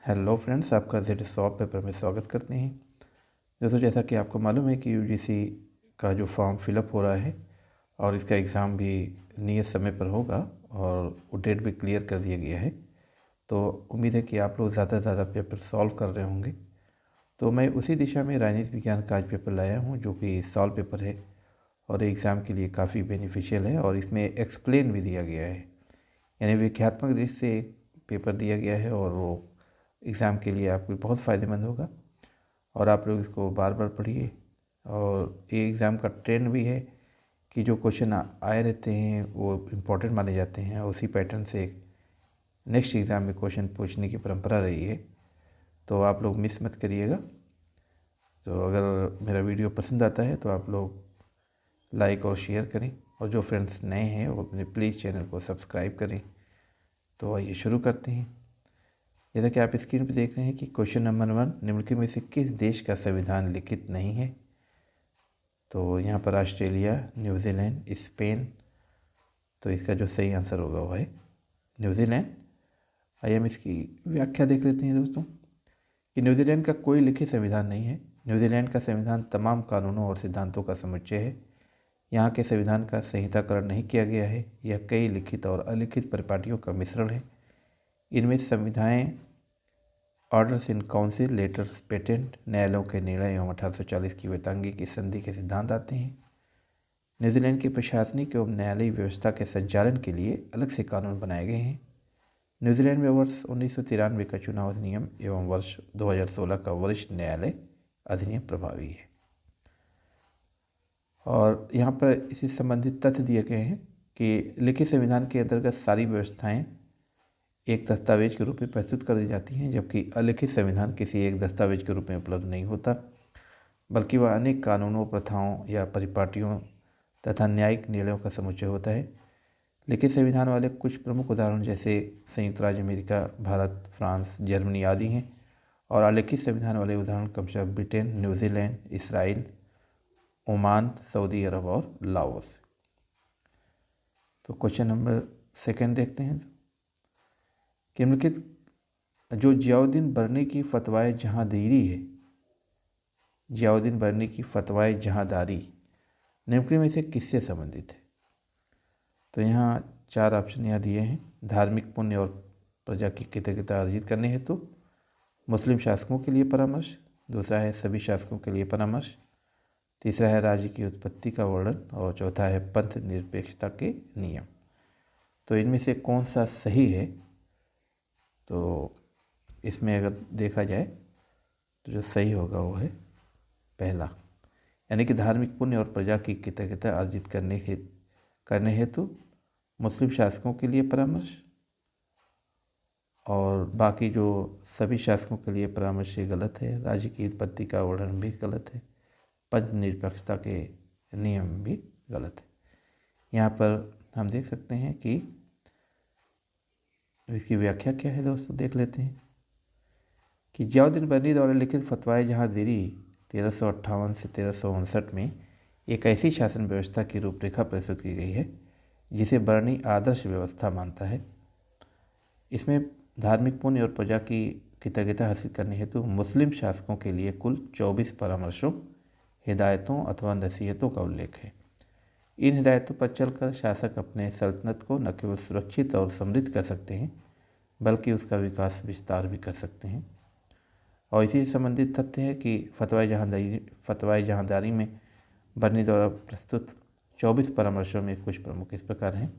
Hello friends, आपका Z shop paper में स्वागत करते हैं। दोस्तों, जैसा कि आपको मालूम है कि यूजीसी का जो फॉर्म फिलअप हो रहा है और इसका एग्ज़ाम भी नियत समय पर होगा और वो डेट भी क्लियर कर दिया गया है। तो उम्मीद है कि आप लोग ज़्यादा से ज़्यादा पेपर सॉल्व कर रहे होंगे। तो मैं उसी दिशा में राजनीति विज्ञान का आज पेपर लाया हूँ, जो कि सॉल्व पेपर है और एग्ज़ाम के लिए काफ़ी बेनिफिशियल है और इसमें एक्सप्लेन भी दिया गया है, यानी व्याख्यात्मक दृष्टि से एक पेपर दिया गया है और वो एग्ज़ाम के लिए आपको बहुत फ़ायदेमंद होगा। और आप लोग इसको बार बार पढ़िए। और ये एग्ज़ाम का ट्रेंड भी है कि जो क्वेश्चन आए रहते हैं वो इम्पोर्टेंट माने जाते हैं और उसी पैटर्न से नेक्स्ट एग्ज़ाम में क्वेश्चन पूछने की परंपरा रही है। तो आप लोग मिस मत करिएगा। तो अगर मेरा वीडियो पसंद आता है तो आप लोग लाइक और शेयर करें, और जो फ्रेंड्स नए हैं वो अपने प्लीज़ चैनल को सब्सक्राइब करें। तो आइए शुरू करते हैं। जैसा कि आप स्क्रीन पर देख रहे हैं कि क्वेश्चन नंबर 1, निम्नलिखित में से किस देश का संविधान लिखित नहीं है? तो यहाँ पर ऑस्ट्रेलिया, न्यूजीलैंड, स्पेन। तो इसका जो सही आंसर होगा वो है न्यूजीलैंड। आइए हम इसकी व्याख्या देख लेते हैं दोस्तों कि न्यूजीलैंड का कोई लिखित संविधान नहीं है। न्यूजीलैंड का संविधान तमाम कानूनों और सिद्धांतों का समुच्चय है। यहाँ के संविधान का संहिताकरण नहीं किया गया है। यह कई लिखित और अलिखित परिपाटियों का मिश्रण है। इनमें संविधाएँ, orders in council, letters patent, न्यायालयों के निर्णय एवं 1840 की वेतांगी की संधि के सिद्धांत आते हैं। न्यूजीलैंड की प्रशासनिक एवं न्यायालयी व्यवस्था के संचालन के लिए अलग से कानून बनाए गए हैं। न्यूजीलैंड में वर्ष 1993 का चुनाव अधिनियम एवं वर्ष 2016 का वरिष्ठ न्यायालय अधिनियम प्रभावी है। और यहाँ पर इससे संबंधित तथ्य दिए गए हैं कि लिखित संविधान के अंतर्गत सारी व्यवस्थाएं एक दस्तावेज के रूप में प्रस्तुत कर दी जाती हैं, जबकि अलिखित संविधान किसी एक दस्तावेज के रूप में उपलब्ध नहीं होता, बल्कि वह अनेक कानूनों, प्रथाओं या परिपाटियों तथा न्यायिक निर्णयों का समुच्चय होता है। लिखित संविधान वाले कुछ प्रमुख उदाहरण जैसे संयुक्त राज्य अमेरिका, भारत, फ्रांस, जर्मनी आदि हैं। और अलिखित संविधान वाले उदाहरण क्रमशः Britain, New Zealand, Israel, Oman, Saudi Arab और लाओस। तो क्वेश्चन नंबर 2 देखते हैं कि निम्नलिखित जो जियाउद्दीन बरनी की फतवाए जहांदीरी है, जियाउद्दीन बरनी की फतवाए जहांदारी निम्नलिखित में से किससे संबंधित है? तो यहाँ 4 ऑप्शन यहाँ दिए हैं। धार्मिक पुण्य और प्रजा की कृतज्ञता अर्जित करने हेतु, मुस्लिम शासकों के लिए परामर्श, दूसरा है सभी शासकों के लिए परामर्श, तीसरा है राज्य की उत्पत्ति का वर्णन और चौथा है पंथ निरपेक्षता के नियम। तो इनमें से कौन सा सही है? तो इसमें अगर देखा जाए तो जो सही होगा वो है पहला, यानी कि धार्मिक पुण्य और प्रजा की कृतज्ञता अर्जित करने हेतु मुस्लिम शासकों के लिए परामर्श, और बाकी जो सभी शासकों के लिए परामर्श ये गलत है। राज्य की उत्पत्ति का वर्णन भी गलत है। पंथ निरपेक्षता के नियम भी गलत है। यहाँ पर हम देख सकते हैं कि इसकी व्याख्या क्या है दोस्तों, देख लेते हैं कि जियाउद्दीन बरनी द्वारा लिखित फतवाए जहांदीरी 1358 से 1359 में एक ऐसी शासन व्यवस्था की रूपरेखा प्रस्तुत की गई है जिसे बरनी आदर्श व्यवस्था मानता है। इसमें धार्मिक पुण्य और प्रजा की कृतज्ञता हासिल करने हेतु मुस्लिम शासकों के लिए कुल 24 परामर्शों, हिदायतों अथवा नसीहतों का उल्लेख है। इन हिदायतों पर चलकर शासक अपने सल्तनत को न केवल सुरक्षित और समृद्ध कर सकते हैं, बल्कि उसका विकास विस्तार भी कर सकते हैं। और इसी से संबंधित तथ्य है कि फतवाए जहांदारी में बरनी द्वारा प्रस्तुत 24 परामर्शों में कुछ प्रमुख इस प्रकार हैं।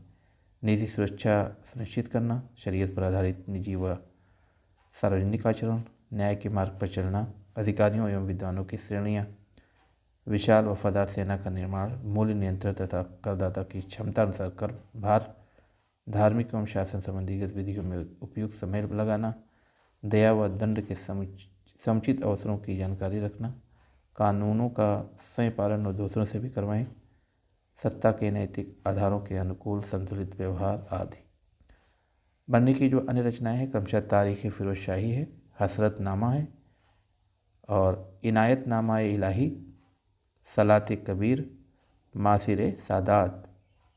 निजी सुरक्षा सुनिश्चित करना, शरीयत पर आधारित निजी व सार्वजनिक आचरण, न्याय के मार्ग पर चलना, अधिकारियों एवं विद्वानों की श्रेणियाँ, विशाल वफादार सेना का निर्माण, मूल्य नियंत्रण तथा करदाता की क्षमता अनुसार कर भार, धार्मिक एवं शासन संबंधी गतिविधियों में उपयुक्त समय लगाना, दया व दंड के समुचित अवसरों की जानकारी रखना, कानूनों का सही पालन और दूसरों से भी करवाएं, सत्ता के नैतिक आधारों के अनुकूल संतुलित व्यवहार आदि। बरनी की जो अन्य रचनाएं हैं क्रमशः तारीख़ फिरोज शाही है, हसरतनामा है और इनायतनामा इलाही, सलात कबीर, मासिर सादात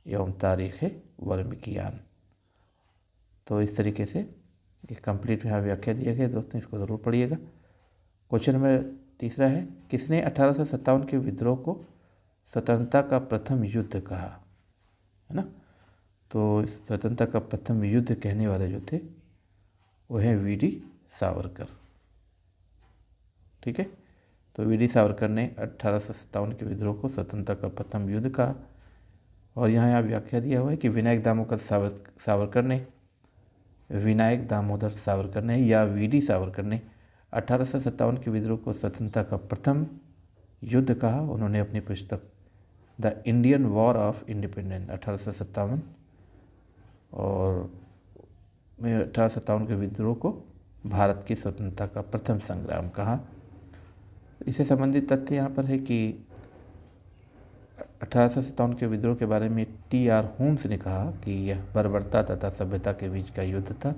एवं तारीख़ वर्मिकियान। तो इस तरीके से ये कंप्लीट यहाँ व्याख्या दिया गया दोस्तों, इसको ज़रूर पढ़िएगा। क्वेश्चन नंबर तीसरा है, किसने 1857 के विद्रोह को स्वतंत्रता का प्रथम युद्ध कहा, है ना। तो स्वतंत्रता का प्रथम युद्ध कहने वाले जो थे वो हैं वीडी सावरकर। ठीक है, तो वीडी सावरकर ने 1857 के विद्रोह को स्वतंत्रता का प्रथम युद्ध कहा। और यहाँ व्याख्या दिया हुआ है कि विनायक दामोदर सावरकर ने या वीडी सावरकर ने 1857 के विद्रोह को स्वतंत्रता का प्रथम युद्ध कहा। उन्होंने अपनी पुस्तक the Indian war of independence 1857 और में 1857 के विद्रोह को भारत की स्वतंत्रता का प्रथम संग्राम कहा। इससे संबंधित तथ्य यहाँ पर है कि 1857 के विद्रोह के बारे में टी.आर. होम्स ने कहा कि यह बर्बरता तथा सभ्यता के बीच का युद्ध था।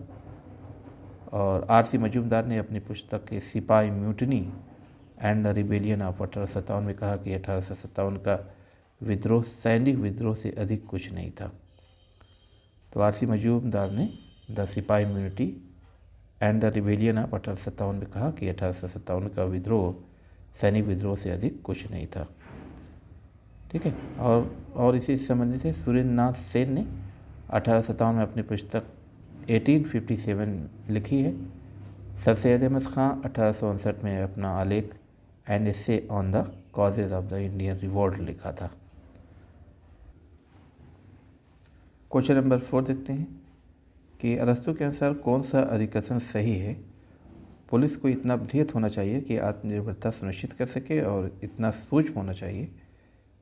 और आर.सी. मजूमदार ने अपनी पुस्तक के सिपाही mutiny and the rebellion of 1857 में कहा कि 1857 का विद्रोह सैनिक विद्रोह से अधिक कुछ नहीं था। तो आर.सी. मजूमदार ने द सिपाही म्यूनिटी एंड द रिबेलियन ऑफ 1857 में कहा कि 1857 का विद्रोह सैनिक विद्रोह से अधिक कुछ नहीं था। ठीक है, और इसी से संबंधित है सुरेंद्र नाथ सेन ने 1857 में अपनी पुस्तक 1857 लिखी है। सर सैयद अहमद खां 1859 में अपना आलेख an essay on the causes of the Indian revolt लिखा था। क्वेश्चन नंबर 4 देखते हैं कि अरस्तु के अनुसार कौन सा अधिकथन सही है। पुलिस को इतना बृहत होना चाहिए कि आत्मनिर्भरता सुनिश्चित कर सके और इतना सूक्ष्म होना चाहिए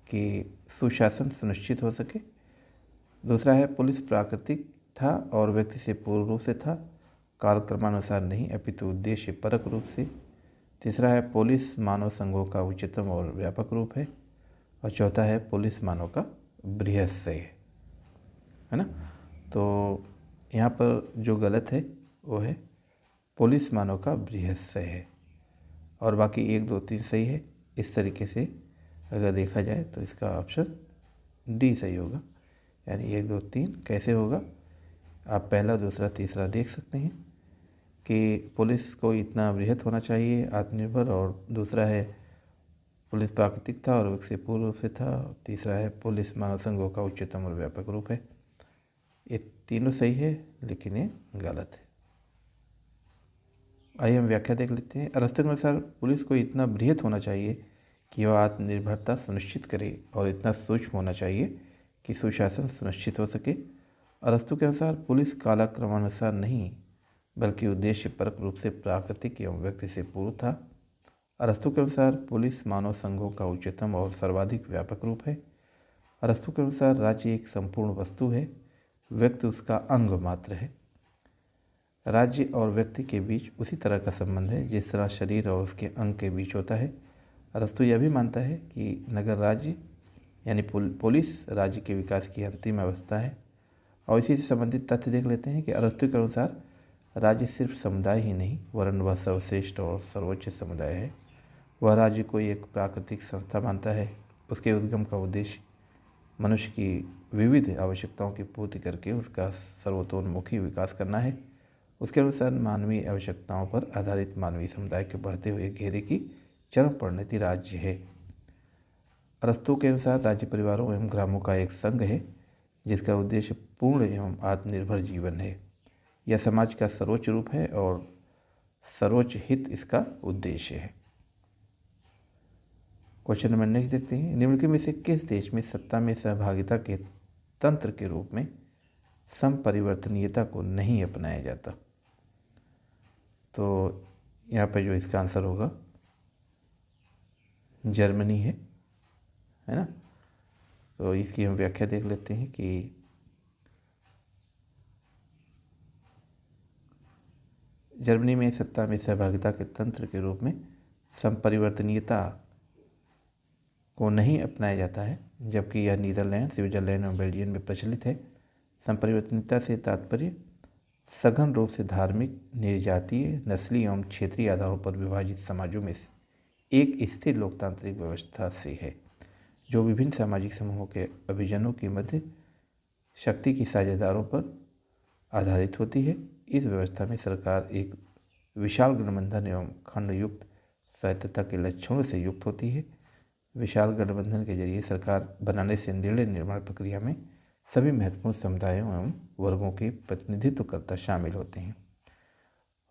कि सुशासन सुनिश्चित हो सके। दूसरा है पुलिस प्राकृतिक था और व्यक्ति से पूर्ण रूप से था, कालक्रमानुसार नहीं अपितु उद्देश्य परक रूप से। तीसरा है पुलिस मानव संघों का उच्चतम और व्यापक रूप है। और चौथा है पुलिस मानव का बृहत से है ना। तो यहाँ पर जो गलत है वो है पुलिस मानव का बृहत से है और बाकी 1, 2, 3 सही है। इस तरीके से अगर देखा जाए तो इसका ऑप्शन डी सही होगा, यानी 1, 2, 3 कैसे होगा आप पहला, दूसरा, तीसरा देख सकते हैं कि पुलिस को इतना बृहत होना चाहिए आत्मनिर्भर, और दूसरा है पुलिस प्राकृतिक था और विकसित पूर्व रूप से था, तीसरा है पुलिस मानव संघों का उच्चतम और व्यापक रूप है। ये तीनों सही है लेकिन ये गलत है। आइए हम व्याख्या देख लेते हैं। अरस्तु के अनुसार पुलिस को इतना बृहत होना चाहिए कि वह आत्मनिर्भरता सुनिश्चित करे और इतना सूक्ष्म होना चाहिए कि सुशासन सुनिश्चित हो सके। अरस्तु के अनुसार पुलिस कालक्रमानुसार नहीं बल्कि उद्देश्यपरक रूप से प्राकृतिक एवं व्यक्ति से पूर्व था। अरस्तु के अनुसार पुलिस मानव संघों का उच्चतम और सर्वाधिक व्यापक रूप है। अरस्तु के अनुसार राज्य एक संपूर्ण वस्तु है, व्यक्ति उसका अंग मात्र है। राज्य और व्यक्ति के बीच उसी तरह का संबंध है जिस तरह शरीर और उसके अंग के बीच होता है। अरस्तु यह भी मानता है कि नगर राज्य यानी पुलिस राज्य के विकास की अंतिम अवस्था है। और इसी से संबंधित तथ्य देख लेते हैं कि अरस्तु के अनुसार राज्य सिर्फ समुदाय ही नहीं वरन वह सर्वश्रेष्ठ और सर्वोच्च समुदाय है। वह राज्य को एक प्राकृतिक संस्था मानता है। उसके उद्गम का उद्देश्य मनुष्य की विविध आवश्यकताओं की पूर्ति करके उसका सर्वतोन्मुखी विकास करना है। उसके अनुसार मानवीय आवश्यकताओं पर आधारित मानवीय समुदाय के बढ़ते हुए घेरे की चरम परिणति राज्य है। अरस्तु के अनुसार राज्य परिवारों एवं ग्रामों का एक संघ है जिसका उद्देश्य पूर्ण एवं आत्मनिर्भर जीवन है। यह समाज का सर्वोच्च रूप है और सर्वोच्च हित इसका उद्देश्य है। क्वेश्चन नंबर नेक्स्ट देखते हैं। निम्नलिखित में से किस देश में सत्ता में सहभागिता के तंत्र के रूप में संपरिवर्तनीयता को नहीं अपनाया जाता। तो यहाँ पर जो इसका आंसर होगा जर्मनी है ना। तो इसकी हम व्याख्या देख लेते हैं कि जर्मनी में सत्ता में सहभागिता के तंत्र के रूप में संपरिवर्तनीयता को नहीं अपनाया जाता है, जबकि यह नीदरलैंड, स्विट्जरलैंड और बेल्जियम में प्रचलित है। संपरिवर्तनीयता से तात्पर्य सघन रूप से धार्मिक, निर्जातीय, नस्ली एवं क्षेत्रीय आधारों पर विभाजित समाजों में से एक स्थिर लोकतांत्रिक व्यवस्था से है जो विभिन्न सामाजिक समूहों के अभिजनों की मध्य शक्ति की साझेदारों पर आधारित होती है। इस व्यवस्था में सरकार एक विशाल गठबंधन एवं खंडयुक्त स्वायत्तता के लक्षणों से युक्त होती है। विशाल गठबंधन के जरिए सरकार बनाने से निर्णय निर्माण प्रक्रिया में सभी महत्वपूर्ण समुदायों एवं वर्गों के प्रतिनिधित्वकर्ता शामिल होते हैं।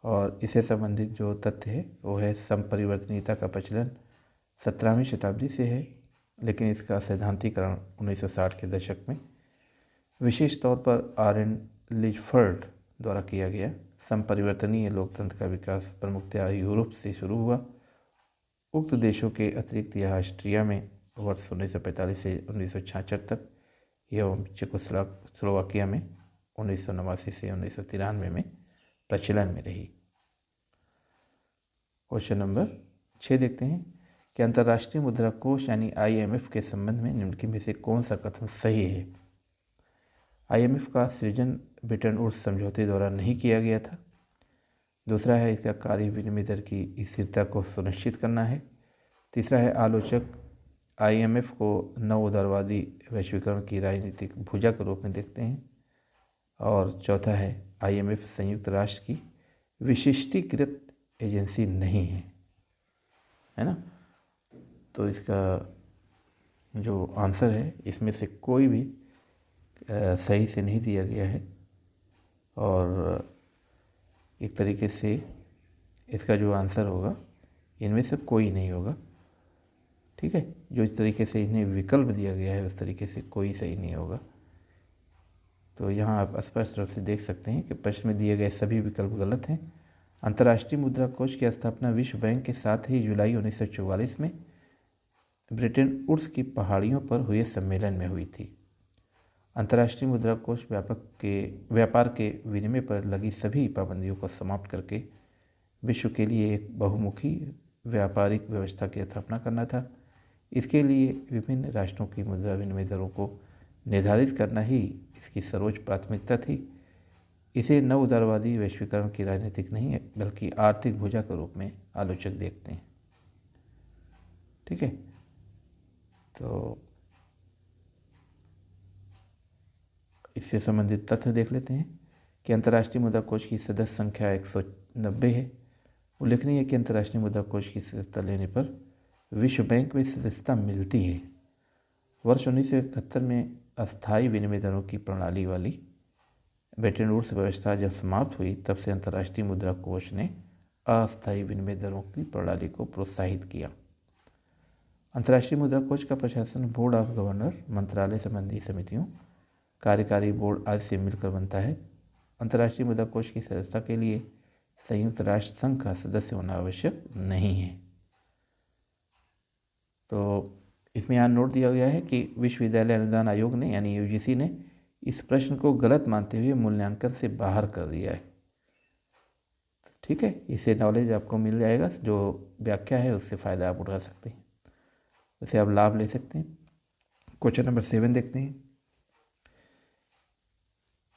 और इससे संबंधित जो तथ्य है वो है संपरिवर्तनीयता का प्रचलन 17वीं शताब्दी से है, लेकिन इसका सैद्धांतिकरण 1960 के दशक में विशेष तौर पर R.N. लिचफर्ड द्वारा किया गया। संपरिवर्तनीय लोकतंत्र का विकास प्रमुखतः यूरोप से शुरू हुआ। उक्त देशों के अतिरिक्त यह ऑस्ट्रिया में वर्ष 1945 से 1966 तक एवं चेकोस्लोवाकिया में 1989 से 1993 में प्रचलन में रही। क्वेश्चन नंबर 6 देखते हैं कि अंतर्राष्ट्रीय मुद्रा कोष यानी IMF के संबंध में निम्नलिखित में से कौन सा कथन सही है। IMF का सृजन ब्रेटन वुड्स समझौते द्वारा नहीं किया गया था। दूसरा है इसका कार्य विनिमय दर की स्थिरता को सुनिश्चित करना है। तीसरा है आलोचक IMF को नव उदारवादी वैश्वीकरण की राजनीतिक भुजा के रूप में देखते हैं। और चौथा है IMF संयुक्त राष्ट्र की विशिष्टीकृत एजेंसी नहीं है ना। तो इसका जो आंसर है इसमें से कोई भी सही से नहीं दिया गया है और एक तरीके से इसका जो आंसर होगा इनमें से कोई नहीं होगा। ठीक है, जो इस तरीके से इन्हें विकल्प दिया गया है उस तरीके से कोई सही नहीं होगा। तो यहाँ आप स्पष्ट रूप से देख सकते हैं कि प्रश्न में दिए गए सभी विकल्प गलत हैं। अंतर्राष्ट्रीय मुद्रा कोष की स्थापना विश्व बैंक के साथ ही जुलाई 1944 में ब्रेटन वुड्स की पहाड़ियों पर हुए सम्मेलन में हुई थी। अंतर्राष्ट्रीय मुद्रा कोष व्यापार के विनिमय पर लगी सभी पाबंदियों को समाप्त करके विश्व के लिए एक बहुमुखी व्यापारिक व्यवस्था की स्थापना करना था। इसके लिए विभिन्न राष्ट्रों की मुद्रा विनिमय दरों को निर्धारित करना ही इसकी सर्वोच्च प्राथमिकता थी। इसे नव उदारवादी वैश्वीकरण की राजनीतिक नहीं बल्कि आर्थिक भुजा के रूप में आलोचक देखते हैं। ठीक है, तो इससे संबंधित तथ्य देख लेते हैं कि अंतर्राष्ट्रीय मुद्रा कोष की सदस्य संख्या 190 है। उल्लेखनीय है कि अंतर्राष्ट्रीय मुद्रा कोष की सदस्यता लेने पर विश्व बैंक में सदस्यता मिलती है। वर्ष 1971 में अस्थायी विनिमय दरों की प्रणाली वाली ब्रेटन वुड्स व्यवस्था जब समाप्त हुई तब से अंतर्राष्ट्रीय मुद्रा कोष ने अस्थायी विनिमय दरों की प्रणाली को प्रोत्साहित किया। अंतर्राष्ट्रीय मुद्रा कोष का प्रशासन बोर्ड ऑफ गवर्नर, मंत्रालय संबंधी समितियों, कार्यकारी बोर्ड आदि से मिलकर बनता है। अंतर्राष्ट्रीय मुद्रा कोष की सदस्यता के लिए संयुक्त राष्ट्र संघ का सदस्य होना आवश्यक नहीं है। तो इसमें यहाँ नोट दिया गया है कि विश्वविद्यालय अनुदान आयोग ने यानी UGC ने इस प्रश्न को गलत मानते हुए मूल्यांकन से बाहर कर दिया है। ठीक है, इससे नॉलेज आपको मिल जाएगा, जो व्याख्या है उससे फ़ायदा आप उठा सकते हैं, उसे आप लाभ ले सकते हैं। क्वेश्चन नंबर 7 देखते हैं।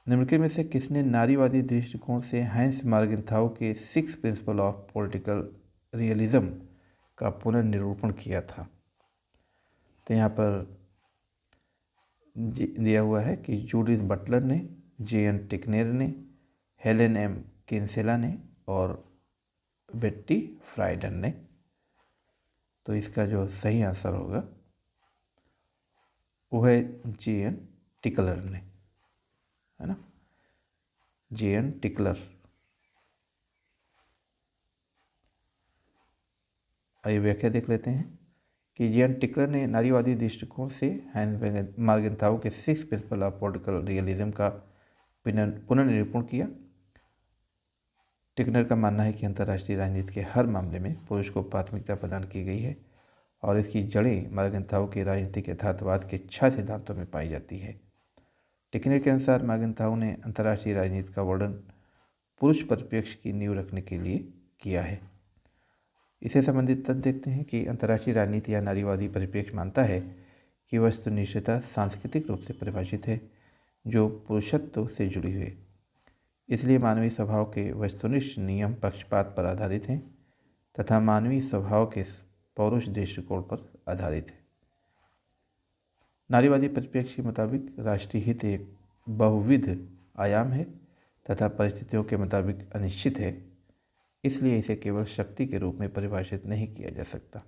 निम्नलिखित में से किसने नारीवादी दृष्टिकोण से हैंस मार्गेंथाउ के 6 प्रिंसिपल ऑफ पॉलिटिकल रियलिज्म का पुनर्निरूपण किया था। तो यहाँ पर दिया हुआ है कि जूडिथ बटलर ने, J.N. टिकनेर ने, हेलेन M. किन्सेला ने और बेट्टी फ्राइडन ने। तो इसका जो सही आंसर होगा वो है J.N. टिकलर ने, है ना, J.N. टिकलर। आइए व्याख्या देख लेते हैं कि J.N. टिकलर ने नारीवादी दृष्टिकोण से हैंस मार्गेंथाउ के 6 प्रिंसिपल ऑफ पॉलिटिकल रियलिज्म का पुनर्निरूपण किया। टिकनर का मानना है कि अंतर्राष्ट्रीय राजनीति के हर मामले में पुरुष को प्राथमिकता प्रदान की गई है और इसकी जड़ें मार्गेंथाउ के राजनीतिक यथार्थवाद के 6 सिद्धांतों में पाई जाती है। टिकनर के अनुसार मार्गेंथाउ ने अंतर्राष्ट्रीय राजनीति का वर्णन पुरुष परिप्रेक्ष्य की नींव रखने के लिए किया है। इससे संबंधित तथ्य देखते हैं कि अंतर्राष्ट्रीय राजनीति या नारीवादी परिप्रेक्ष्य मानता है कि वस्तुनिष्ठता सांस्कृतिक रूप से परिभाषित है जो पुरुषत्व से जुड़ी हुई है। इसलिए मानवीय स्वभाव के वस्तुनिष्ठ नियम पक्षपात पर आधारित हैं तथा मानवीय स्वभाव के पौरुष दृष्टिकोण पर आधारित है। नारीवादी परिप्रेक्ष्य के मुताबिक राष्ट्रीय हित एक बहुविध आयाम है तथा परिस्थितियों के मुताबिक अनिश्चित है, इसलिए इसे केवल शक्ति के रूप में परिभाषित नहीं किया जा सकता।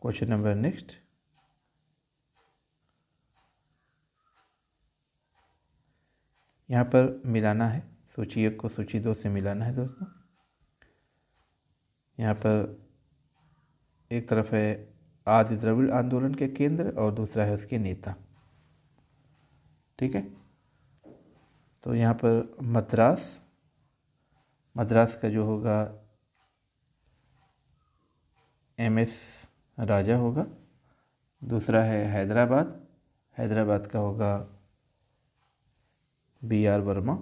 क्वेश्चन नंबर नेक्स्ट, यहाँ पर मिलाना है, सूची 1 को सूची 2 से मिलाना है दोस्तों। यहाँ पर एक तरफ है आदि द्रविड़ आंदोलन के केंद्र और दूसरा है उसके नेता। ठीक है, तो यहाँ पर मद्रास का जो होगा MS राजा होगा। दूसरा है हैदराबाद का होगा BR वर्मा।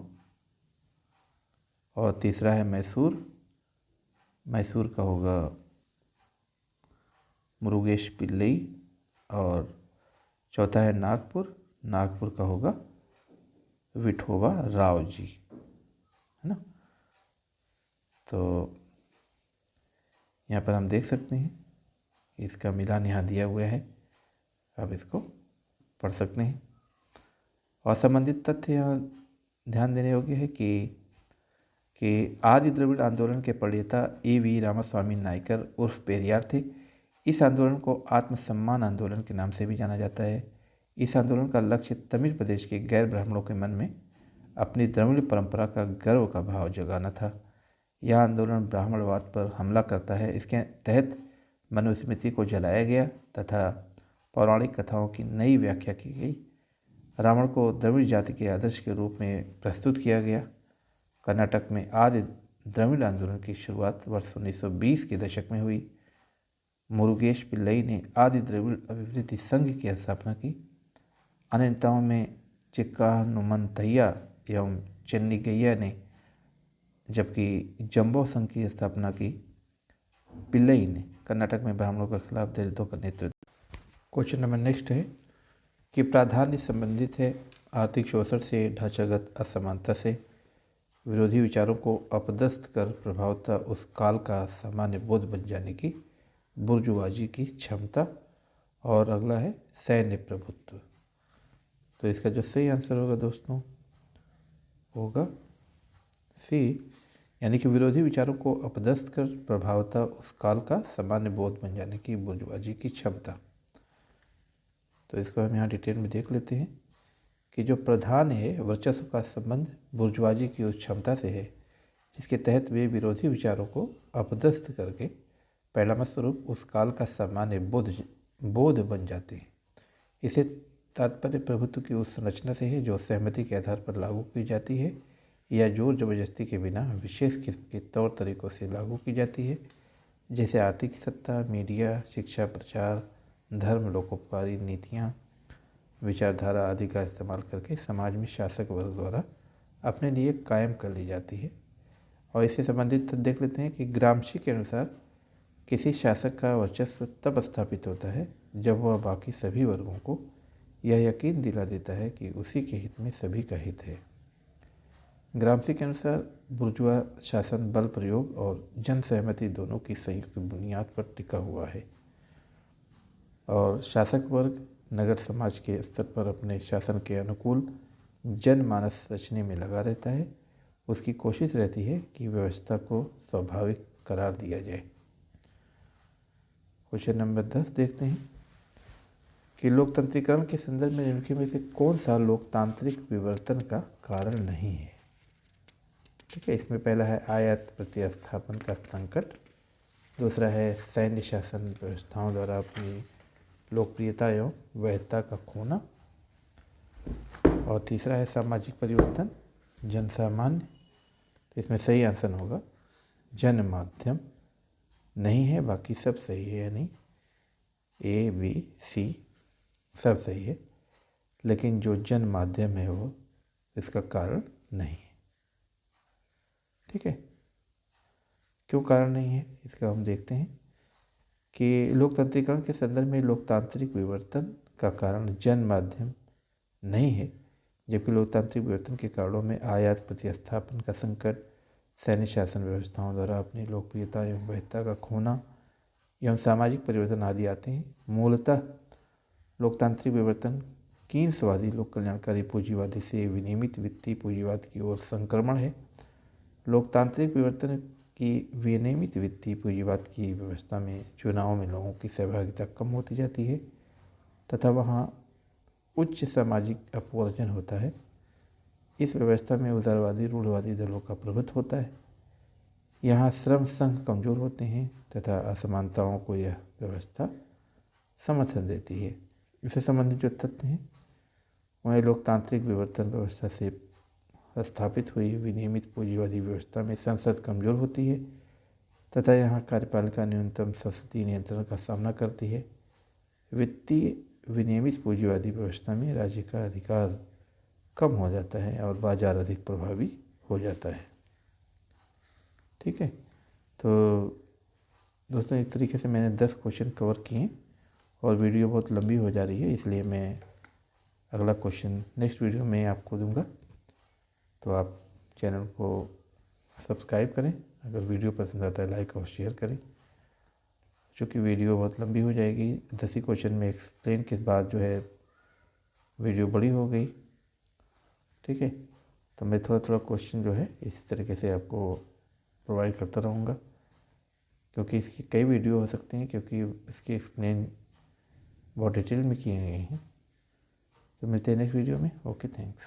और तीसरा है मैसूर का होगा मुरुगेश पिल्लई। और चौथा है नागपुर का होगा विठोबा राव जी, है ना। तो यहाँ पर हम देख सकते हैं कि इसका मिलान यहाँ दिया हुआ है, आप इसको पढ़ सकते हैं। और संबंधित तथ्य यहाँ ध्यान देने योग्य है कि आदि द्रविड़ आंदोलन के प्रणेता AV रामास्वामी नायकर उर्फ पेरियार थे। इस आंदोलन को आत्मसम्मान आंदोलन के नाम से भी जाना जाता है। इस आंदोलन का लक्ष्य तमिल प्रदेश के गैर ब्राह्मणों के मन में अपनी द्रविड़ परंपरा का गर्व का भाव जगाना था। यह आंदोलन ब्राह्मणवाद पर हमला करता है। इसके तहत मनुस्मृति को जलाया गया तथा पौराणिक कथाओं की नई व्याख्या की गई। रावण को द्रविड़ जाति के आदर्श के रूप में प्रस्तुत किया गया। कर्नाटक में आदि द्रविड़ आंदोलन की शुरुआत वर्ष 1920 के दशक में हुई। मुरुगेश पिल्लई ने आदि द्रविड़ अभिवृद्धि संघ की स्थापना की। अन्य नेताओं में चिक्कानुमंथैया एवं चेन्निगैया ने, जबकि जंबो संघ की स्थापना की। पिल्लई ने कर्नाटक में ब्राह्मणों के खिलाफ दलितों का नेतृत्व। क्वेश्चन नंबर नेक्स्ट है कि प्राधान्य संबंधित है आर्थिक शोषण से, ढांचागत असमानता से, विरोधी विचारों को अपदस्थ कर प्रभावतः उस काल का सामान्य बोध बन जाने की बुर्जुआजी की क्षमता, और अगला है सैन्य प्रभुत्व। तो इसका जो सही आंसर होगा दोस्तों होगा C, यानी कि विरोधी विचारों को अपदस्थ कर प्रभावतः उस काल का सामान्य बोध बन जाने की बुर्जुआजी की क्षमता। तो इसको हम यहाँ डिटेल में देख लेते हैं कि जो प्रधान है वर्चस्व का संबंध बुर्जुआजी की उस क्षमता से है जिसके तहत वे विरोधी विचारों को अपदस्थ करके परिणाम स्वरूप उस काल का सामान्य बोध बन जाते हैं। इसे तात्पर्य प्रभुत्व की उस संरचना से है जो सहमति के आधार पर लागू की जाती है या जोर जबरदस्ती के बिना विशेष किस्म के तौर तरीकों से लागू की जाती है, जैसे आर्थिक सत्ता, मीडिया, शिक्षा, प्रचार, धर्म, लोकोपकारी नीतियाँ, विचारधारा आदि का इस्तेमाल करके समाज में शासक वर्ग द्वारा अपने लिए कायम कर ली जाती है। और इससे संबंधित देख लेते हैं कि ग्रामशी के अनुसार किसी शासक का वर्चस्व तब स्थापित होता है जब वह बाकी सभी वर्गों को यह यकीन दिला देता है कि उसी के हित में सभी का हित है। ग्रामशी के अनुसार बुर्जुआ शासन बल प्रयोग और जन सहमति दोनों की संयुक्त बुनियाद पर टिका हुआ है और शासक वर्ग नगर समाज के स्तर पर अपने शासन के अनुकूल जनमानस रचने में लगा रहता है। उसकी कोशिश रहती है कि व्यवस्था को स्वाभाविक करार दिया जाए। क्वेश्चन नंबर 10 देखते हैं कि लोकतंत्रीकरण के संदर्भ में निम्नलिखित में से कौन सा लोकतांत्रिक विवर्तन का कारण नहीं है। ठीक है, इसमें पहला है आयात प्रतिस्थापन का संकट, दूसरा है सैन्य शासन व्यवस्थाओं द्वारा अपनी लोकप्रियता एवं वैधता का खोना, और तीसरा है सामाजिक परिवर्तन, जनसामान्य। तो इसमें सही आंसर होगा जन माध्यम। नहीं है, बाकी सब सही है, यानी A, B, C सब सही है, लेकिन जो जन माध्यम है वो इसका कारण नहीं है। ठीक है, क्यों कारण नहीं है इसका हम देखते हैं कि लोकतंत्रीकरण के संदर्भ में लोकतांत्रिक विवर्तन का कारण जन माध्यम नहीं है, जबकि लोकतांत्रिक विवर्तन के कारणों में आयात प्रतिस्थापन का संकट, सैन्य शासन व्यवस्थाओं द्वारा अपनी लोकप्रियता एवं वैधता का खोना एवं सामाजिक परिवर्तन आदि आते हैं। मूलतः लोकतांत्रिक विवर्तन कीन्सवादी लोक कल्याणकारी पूंजीवादी से विनियमित वित्तीय पूंजीवाद की ओर संक्रमण है। लोकतांत्रिक विवर्तन की विनियमित वित्तीय पूंजीवाद की व्यवस्था में चुनाव में लोगों की सहभागिता कम होती जाती है तथा वहाँ उच्च सामाजिक अपवर्जन होता है। इस व्यवस्था में उदारवादी रूढ़वादी दलों का प्रभुत्व होता है। यहाँ श्रम संघ कमज़ोर होते हैं तथा असमानताओं को यह व्यवस्था समर्थन देती है। इससे संबंधित जो तथ्य हैं वह लोकतांत्रिक विवर्तन व्यवस्था से स्थापित हुई विनियमित पूंजीवादी व्यवस्था में संसद कमज़ोर होती है तथा यहाँ कार्यपालिका न्यूनतम संसदीय नियंत्रण का सामना करती है। वित्तीय विनियमित पूंजीवादी व्यवस्था में राज्य का अधिकार कम हो जाता है और बाजार अधिक प्रभावी हो जाता है। ठीक है, तो दोस्तों इस तरीके से मैंने 10 क्वेश्चन कवर किए और वीडियो बहुत लंबी हो जा रही है, इसलिए मैं अगला क्वेश्चन नेक्स्ट वीडियो में आपको दूंगा। तो आप चैनल को सब्सक्राइब करें, अगर वीडियो पसंद आता है लाइक और शेयर करें। चूँकि वीडियो बहुत लंबी हो जाएगी, 10 ही क्वेश्चन में एक्सप्लेन के बाद जो है वीडियो बड़ी हो गई। ठीक है, तो मैं थोड़ा थोड़ा क्वेश्चन जो है इस तरीके से आपको प्रोवाइड करता रहूँगा, क्योंकि इसकी कई वीडियो हो सकती हैं, क्योंकि इसकी एक्सप्लेन बहुत डिटेल में किए गए हैं। तो मिलते हैं नेक्स्ट वीडियो में। Okay, thanks.